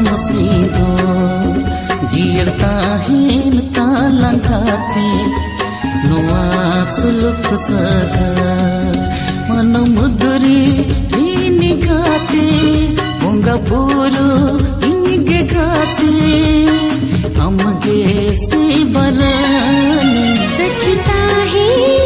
Masido jier tahin talangkati noa suluk sagar mana mudri ini gati onga buru ini ge gati amge se barani सचता है